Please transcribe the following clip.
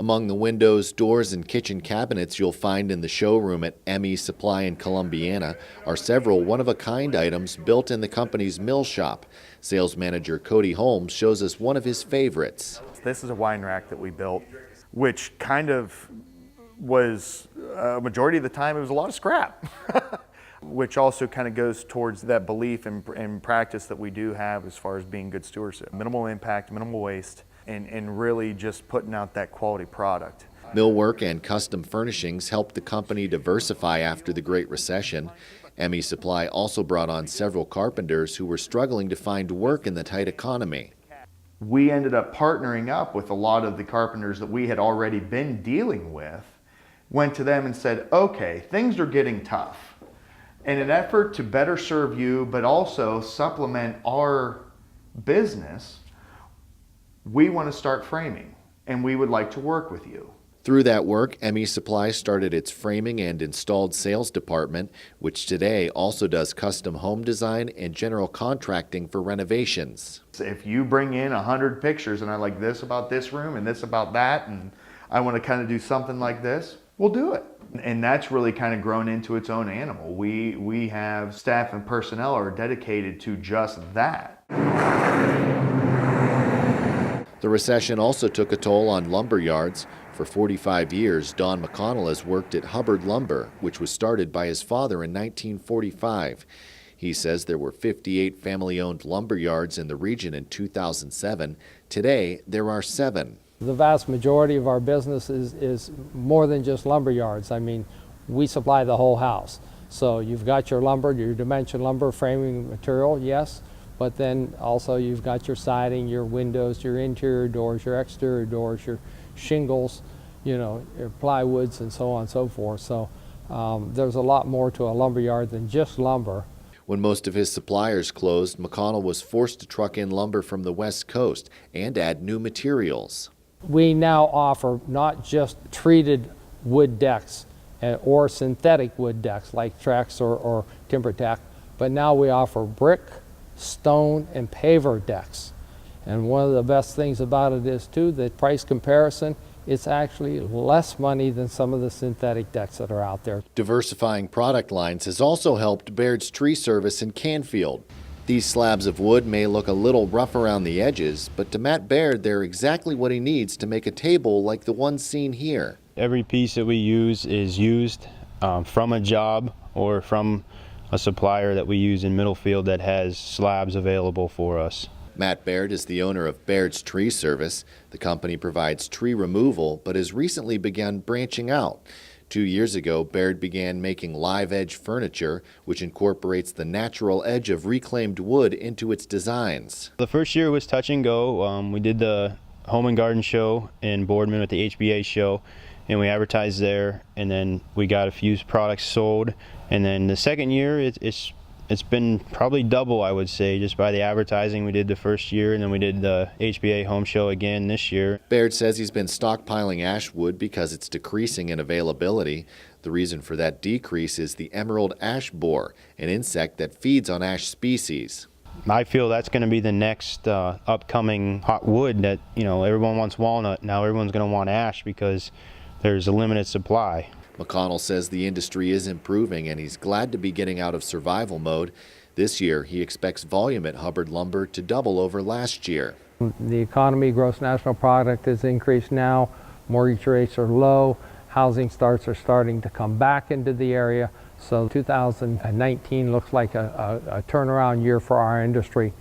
Among the windows, doors, and kitchen cabinets you'll find in the showroom at Emmie Supply in Columbiana are several one-of-a-kind items built in the company's mill shop. Sales manager Cody Holmes shows us one of his favorites. This is a wine rack that we built, which kind of was a majority of the time it was a lot of scrap, which also kind of goes towards that belief and practice that we do have as far as being good stewardship. Minimal impact, minimal waste, and really just putting out that quality product. Millwork and custom furnishings helped the company diversify after the Great Recession. Emmie Supply also brought on several carpenters who were struggling to find work in the tight economy. We ended up partnering up with a lot of the carpenters that we had already been dealing with, went to them and said, okay, things are getting tough. In an effort to better serve you, but also supplement our business, we want to start framing, and we would like to work with you. Through that work, Emmie Supply started its framing and installed sales department, which today also does custom home design and general contracting for renovations. If you bring in 100 pictures and I like this about this room and this about that, and I want to kind of do something like this, we'll do it. And that's really kind of grown into its own animal. We have staff and personnel are dedicated to just that. The recession also took a toll on lumber yards. For 45 years, Don McConnell has worked at Hubbard Lumber, which was started by his father in 1945. He says there were 58 family-owned lumber yards in the region in 2007. Today, there are 7. The vast majority of our business is more than just lumber yards. I mean, we supply the whole house. So you've got your lumber, your dimension lumber framing material, yes, but then also you've got your siding, your windows, your interior doors, your exterior doors, your shingles, you know, your plywoods, and so on and so forth. So there's a lot more to a lumber yard than just lumber. When most of his suppliers closed, McConnell was forced to truck in lumber from the West Coast and add new materials. We now offer not just treated wood decks or synthetic wood decks like Trex or TimberTech, but now we offer brick, stone, and paver decks. And one of the best things about it is too, the price comparison, it's actually less money than some of the synthetic decks that are out there. Diversifying product lines has also helped Baird's Tree Service in Canfield. These slabs of wood may look a little rough around the edges, but to Matt Baird, they're exactly what he needs to make a table like the one seen here. Every piece that we use is used from a job or from a supplier that we use in Middlefield that has slabs available for us. Matt Baird is the owner of Baird's Tree Service. The company provides tree removal, but has recently begun branching out. 2 years ago, Baird began making live edge furniture, which incorporates the natural edge of reclaimed wood into its designs. The first year was touch and go. We did the Home and Garden show in Boardman at the HBA show, and we advertised there, and then we got a few products sold. And then the second year, it's been probably double, I would say, just by the advertising we did the first year, and then we did the HBA home show again this year. Baird says he's been stockpiling ash wood because it's decreasing in availability. The reason for that decrease is the emerald ash borer, an insect that feeds on ash species. I feel that's going to be the next upcoming hot wood that, you know, everyone wants walnut. Now everyone's going to want ash because there's a limited supply. McConnell says the industry is improving and he's glad to be getting out of survival mode. This year, he expects volume at Hubbard Lumber to double over last year. The economy, gross national product, has increased now. Mortgage rates are low. Housing starts are starting to come back into the area. So 2019 looks like a turnaround year for our industry.